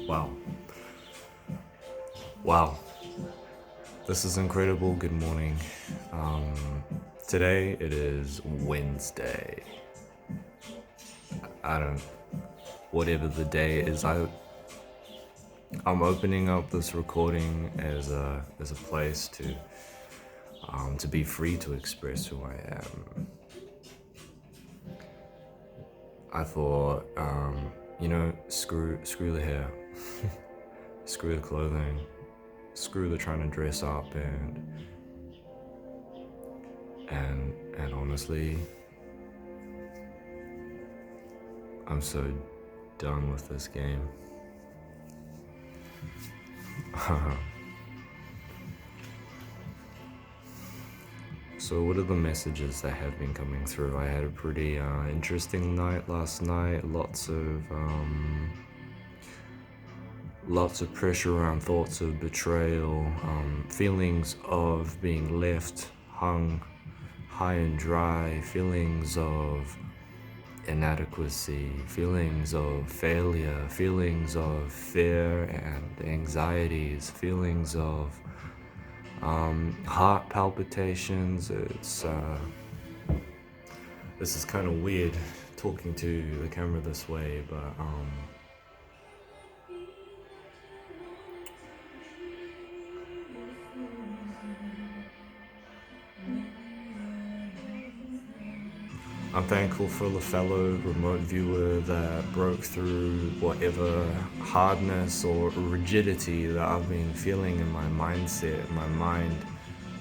Wow. Wow. This is incredible. Good morning. Today it is Wednesday. I don't whatever the day is, I'm opening up this recording as a place to be free to express who I am. I thought, screw the hair, screw the clothing, screw the trying to dress up and honestly, I'm so done with this game. So what are the messages that have been coming through? I had a pretty interesting night last night. Lots of pressure around thoughts of betrayal, feelings of being left hung high and dry, feelings of inadequacy, feelings of failure, feelings of fear and anxieties, feelings of heart palpitations. This is kind of weird talking to the camera this way, but I'm thankful for the fellow remote viewer that broke through whatever hardness or rigidity that I've been feeling in my mindset, my mind.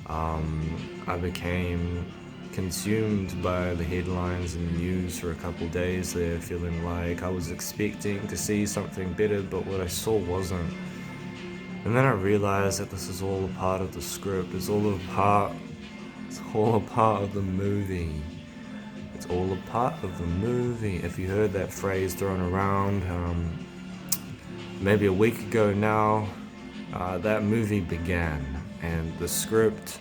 I became consumed by the headlines and the news for a couple days there, feeling like I was expecting to see something better, but what I saw wasn't. And then I realized that this is all a part of the script. It's all a part of the movie. It's all a part of the movie. If you heard that phrase thrown around maybe a week ago now, that movie began and the script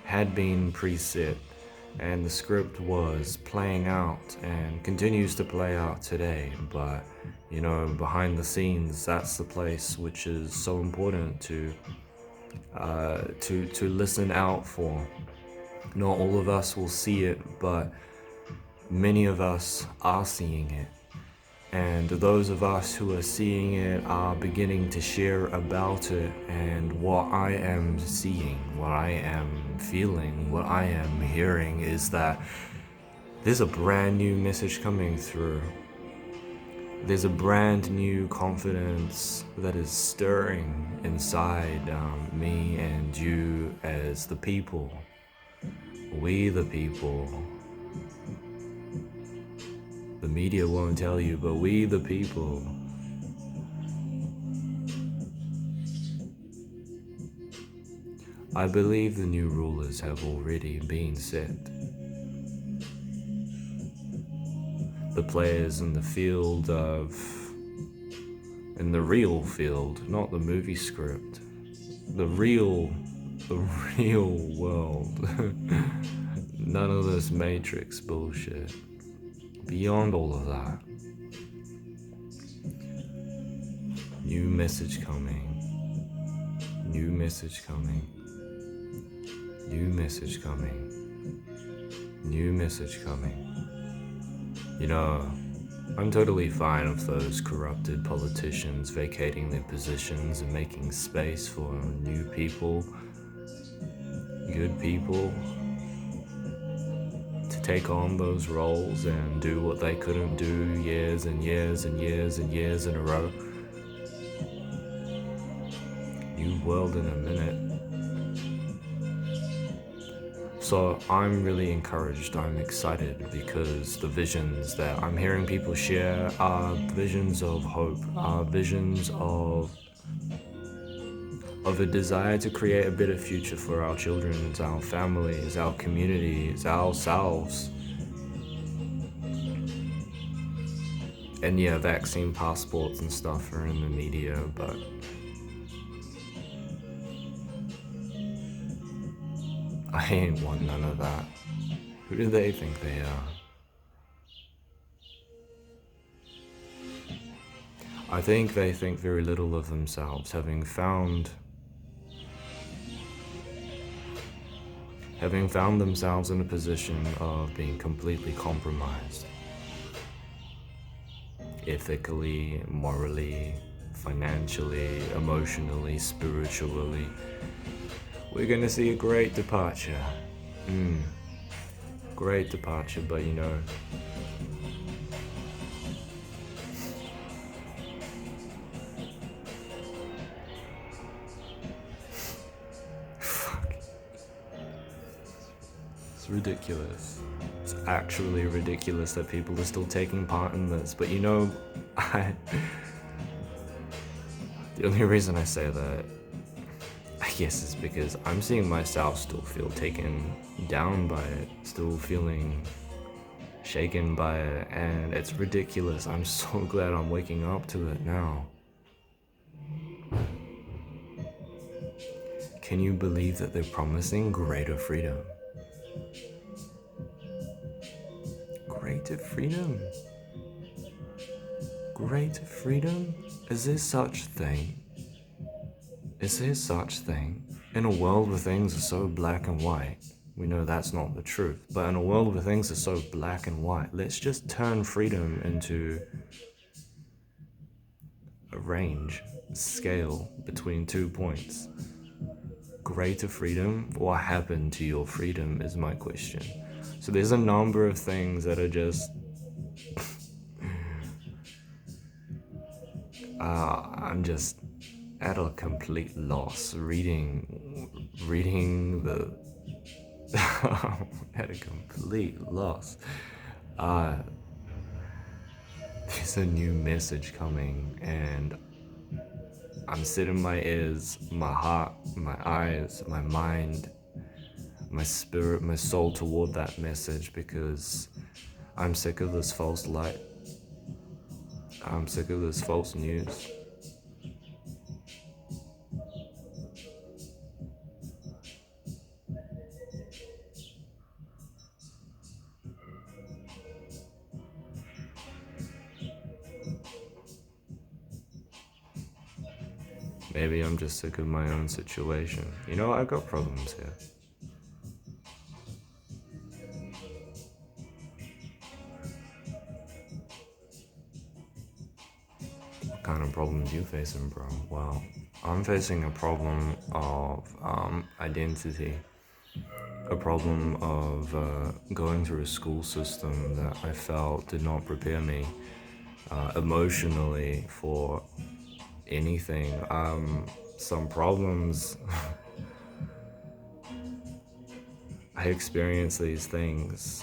had been preset and the script was playing out and continues to play out today. But behind the scenes, that's the place which is so important to listen out for. Not all of us will see it, but many of us are seeing it, and those of us who are seeing it are beginning to share about it. And what I am seeing, what I am feeling, what I am hearing is that there's a brand new message coming through. There's a brand new confidence that is stirring inside me and you as the people. We the people. The media won't tell you, but we the people. I believe the new rulers have already been set. The players in the field in the real field, not the movie script. The real world. None of this Matrix bullshit. Beyond all of that, new message coming, new message coming, new message coming, new message coming. I'm totally fine with those corrupted politicians vacating their positions and making space for new people, good people, to take on those roles and do what they couldn't do years and years and years and years in a row. New world in a minute. So I'm really encouraged, I'm excited, because the visions that I'm hearing people share are visions of hope, are visions of a desire to create a better future for our children, our families, our communities, ourselves. And yeah, vaccine passports and stuff are in the media, but I ain't want none of that. Who do they think they are? I think they think very little of themselves, having found themselves in a position of being completely compromised, ethically, morally, financially, emotionally, spiritually. We're gonna see a great departure. Great departure, but fuck, it's ridiculous. It's actually ridiculous that people are still taking part in this, but I the only reason I say that, I guess, is because I'm seeing myself still feel taken down by it, still feeling shaken by it, and it's ridiculous. I'm so glad I'm waking up to it now. Can you believe that they're promising greater freedom? Greater freedom? Greater freedom? Is there such thing? Is there such thing? In a world where things are so black and white, we know that's not the truth, but in a world where things are so black and white, let's just turn freedom into a range, scale between 2 points. Greater freedom? What happened to your freedom is my question. So there's a number of things that are just I'm just at a complete loss reading the at a complete loss. There's a new message coming, and I'm setting my ears, my heart, my eyes, my mind, my spirit, my soul toward that message, because I'm sick of this false light. I'm sick of this false news. Maybe I'm just sick of my own situation. I got problems here. What kind of problems you facing, bro? Well, I'm facing a problem of identity. A problem of going through a school system that I felt did not prepare me emotionally for anything. Some problems. I experience these things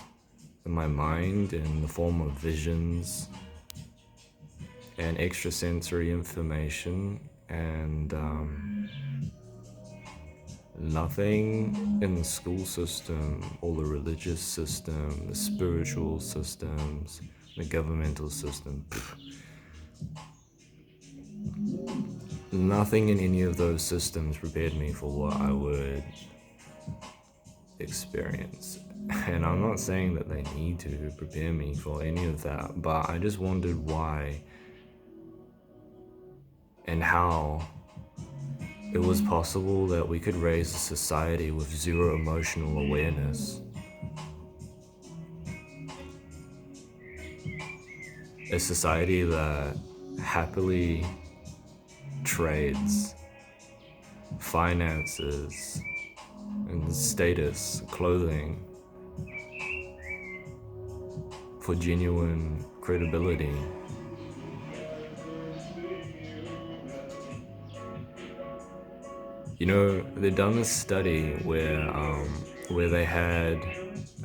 in my mind in the form of visions and extrasensory information, and nothing in the school system or the religious system, the spiritual systems, the governmental system, nothing in any of those systems prepared me for what I would experience. And I'm not saying that they need to prepare me for any of that, but I just wondered why and how it was possible that we could raise a society with zero emotional awareness. A society that happily trades finances and status, clothing, for genuine credibility. They've done this study where they had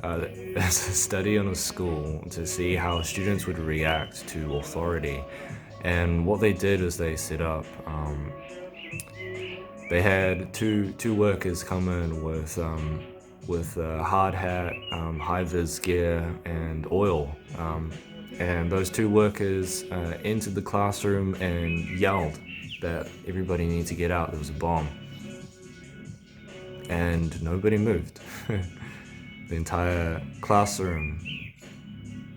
a study on a school to see how students would react to authority, and what they did is they set up. They had two workers come in with a hard hat, high vis gear, and oil. And those two workers entered the classroom and yelled that everybody needed to get out. There was a bomb. And nobody moved. The entire classroom,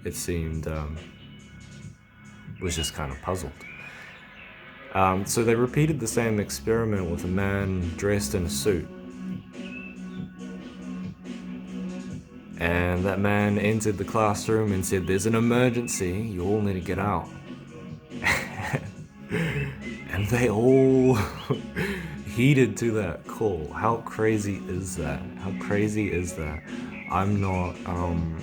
it seemed, was just kind of puzzled. So they repeated the same experiment with a man dressed in a suit. And that man entered the classroom and said, "There's an emergency, you all need to get out." And they all heeded to that call. How crazy is that? How crazy is that? I'm not, I'm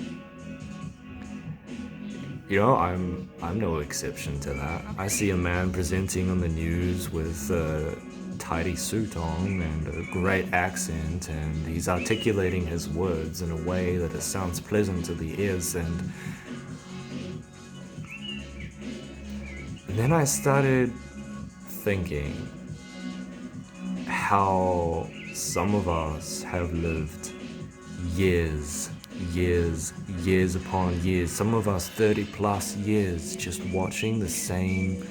no exception to that. I see a man presenting on the news with a tidy suit on and a great accent, and he's articulating his words in a way that it sounds pleasant to the ears. And then I started thinking how some of us have lived years upon years, some of us 30 plus years, just watching the same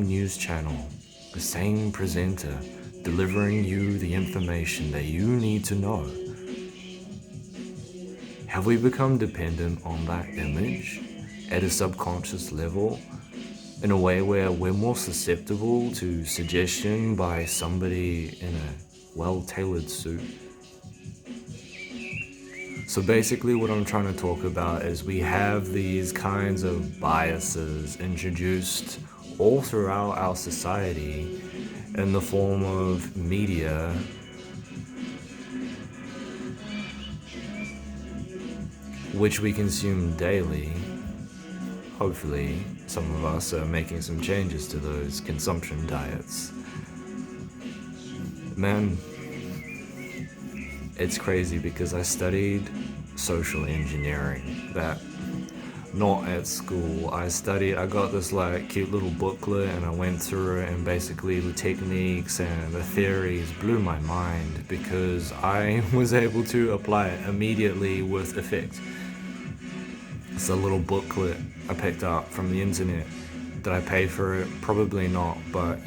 news channel, the same presenter, delivering you the information that you need to know. Have we become dependent on that image at a subconscious level in a way where we're more susceptible to suggestion by somebody in a well-tailored suit? So basically what I'm trying to talk about is we have these kinds of biases introduced all throughout our society in the form of media, which we consume daily. Hopefully, some of us are making some changes to those consumption diets. Man, it's crazy because I studied social engineering, that not at school. I got this like cute little booklet and I went through it, and basically the techniques and the theories blew my mind because I was able to apply it immediately with effect. It's a little booklet I picked up from the internet. Did I pay for it? Probably not, but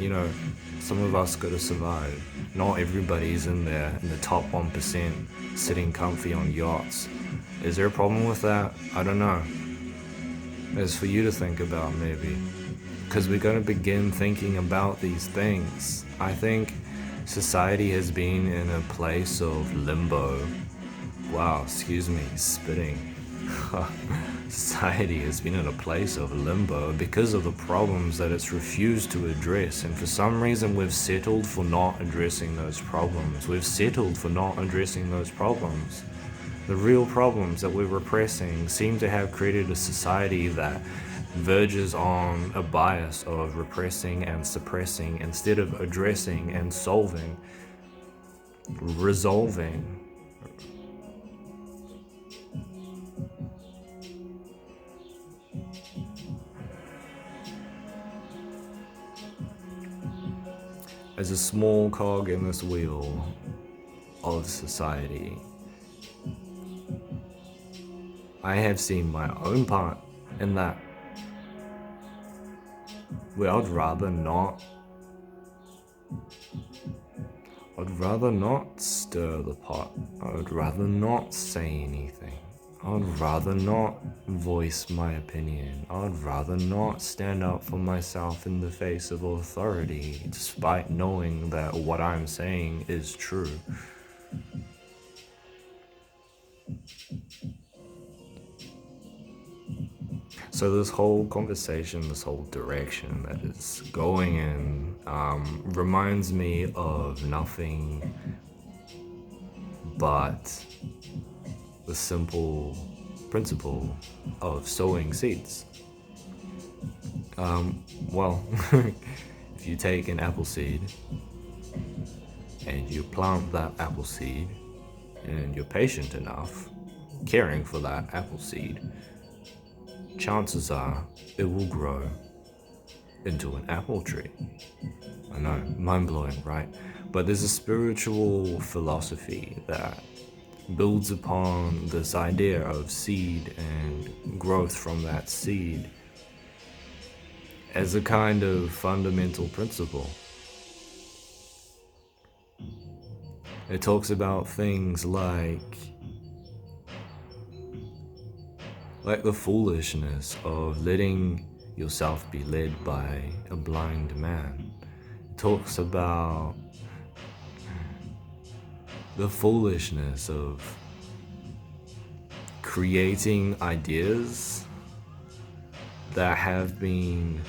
some of us gotta survive. Not everybody's in there in the top 1% sitting comfy on yachts. Is there a problem with that? I don't know. It's for you to think about, maybe. Because we're gonna begin thinking about these things. I think society has been in a place of limbo. Wow, excuse me, spitting. Society has been in a place of limbo because of the problems that it's refused to address, and for some reason we've settled for not addressing those problems. The real problems that we're repressing seem to have created a society that verges on a bias of repressing and suppressing instead of addressing and solving, resolving. As a small cog in this wheel of society, I have seen my own part in that, where I'd rather not stir the pot. I'd rather not say anything. I'd rather not voice my opinion. I'd rather not stand up for myself in the face of authority, despite knowing that what I'm saying is true. So this whole conversation, this whole direction that it's going in, reminds me of nothing but the simple principle of sowing seeds. Well, if you take an apple seed and you plant that apple seed and you're patient enough caring for that apple seed, chances are it will grow into an apple tree. I know, mind-blowing, right? But there's a spiritual philosophy that builds upon this idea of seed and growth from that seed as a kind of fundamental principle. It talks about things like the foolishness of letting yourself be led by a blind man. It talks about the foolishness of creating ideas that have been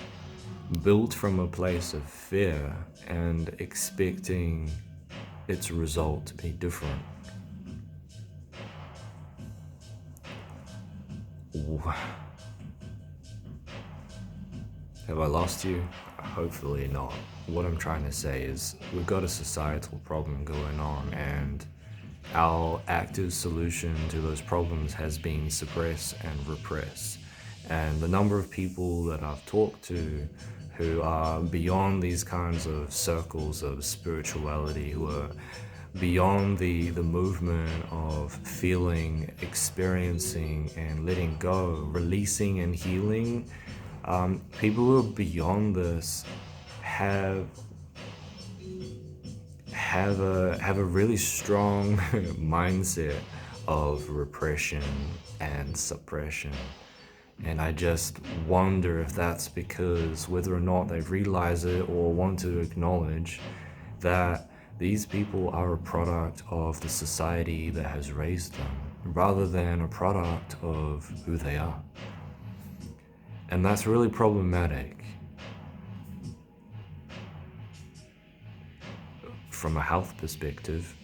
built from a place of fear and expecting its result to be different. Have I lost you? Hopefully not. What I'm trying to say is we've got a societal problem going on, and our active solution to those problems has been suppress and repress. And the number of people that I've talked to who are beyond these kinds of circles of spirituality, who are beyond the movement of feeling, experiencing, and letting go, releasing and healing, people who are beyond this have a really strong mindset of repression and suppression. And I just wonder if that's because whether or not they realize it or want to acknowledge that these people are a product of the society that has raised them, rather than a product of who they are. And that's really problematic from a health perspective,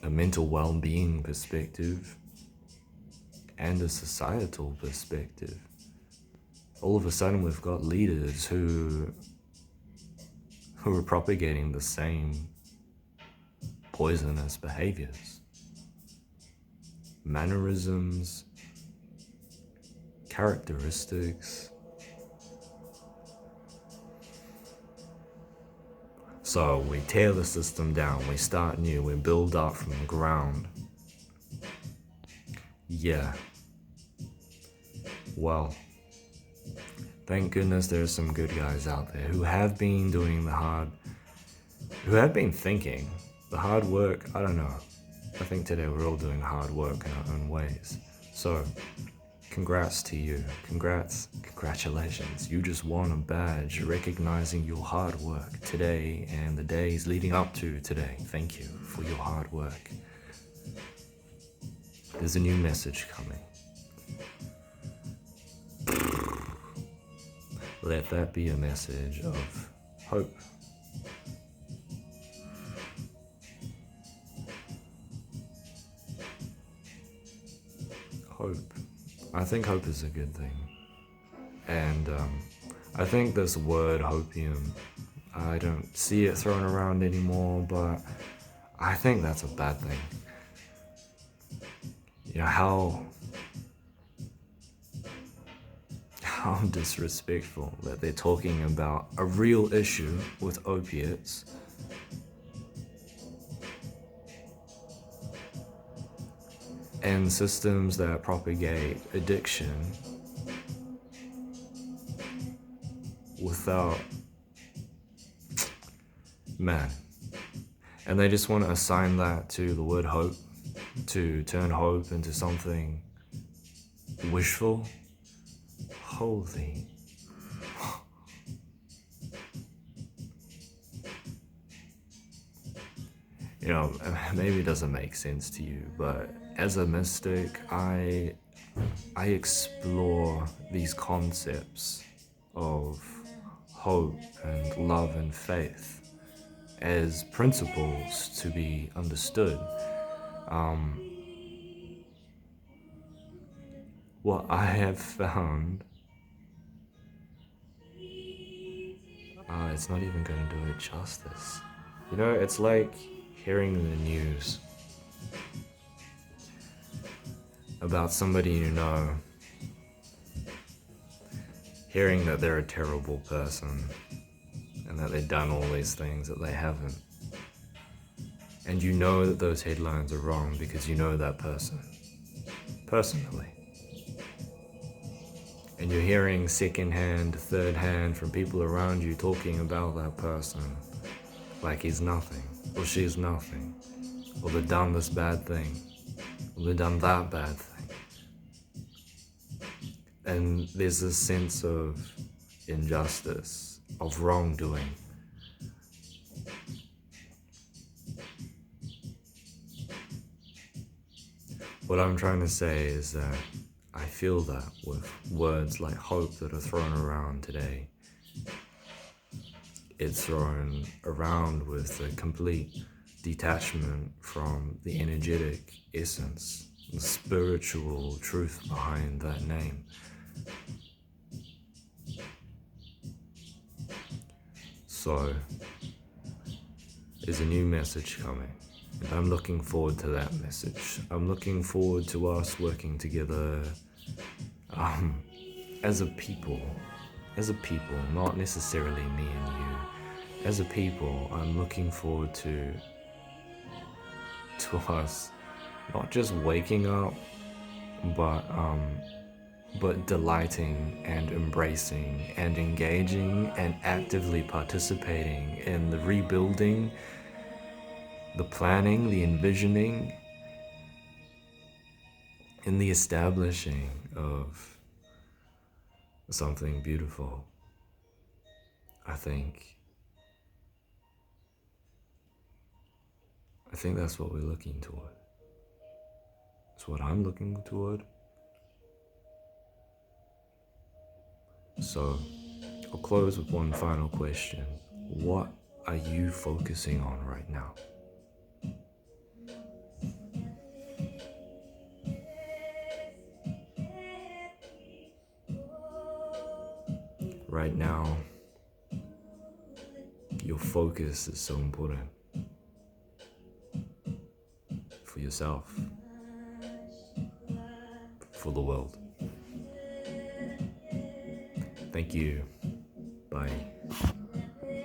a mental well-being perspective, and a societal perspective. All of a sudden we've got leaders who are propagating the same poisonous behaviors, mannerisms, characteristics. So we tear the system down, we start new, we build up from the ground. Yeah. Well, thank goodness there's some good guys out there who have been doing who have been thinking. The hard work, I don't know. I think today we're all doing hard work in our own ways. So, congrats to you. Congratulations. You just won a badge recognizing your hard work today and the days leading up to today. Thank you for your hard work. There's a new message coming. Let that be a message of hope. Hope. I think hope is a good thing. And I think this word hopium, I don't see it thrown around anymore, but I think that's a bad thing. You know, how disrespectful that they're talking about a real issue with opiates and systems that propagate addiction without, man. And they just want to assign that to the word hope, to turn hope into something wishful. Holy. You know, maybe it doesn't make sense to you, but as a mystic, I explore these concepts of hope and love and faith as principles to be understood. What I have found, it's not even going to do it justice. You know, it's like hearing the news about somebody you know, hearing that they're a terrible person and that they've done all these things that they haven't. And you know that those headlines are wrong because you know that person personally. And you're hearing second-hand, third-hand from people around you talking about that person like he's nothing, or she's nothing, or they've done this bad thing, or they've done that bad thing. And there's a sense of injustice, of wrongdoing. What I'm trying to say is that I feel that with words like hope that are thrown around today. It's thrown around with a complete detachment from the energetic essence, the spiritual truth behind that name. So, there's a new message coming, and I'm looking forward to that message. I'm looking forward to us working together as a people, not necessarily me and you. As a people, I'm looking forward to us not just waking up, but delighting and embracing and engaging and actively participating in the rebuilding, the planning, the envisioning, in the establishing of something beautiful. I think that's what we're looking toward. It's what I'm looking toward. So I'll close with one final question. What are you focusing on right now? Right now, your focus is so important for yourself, for the world. Thank you. Bye.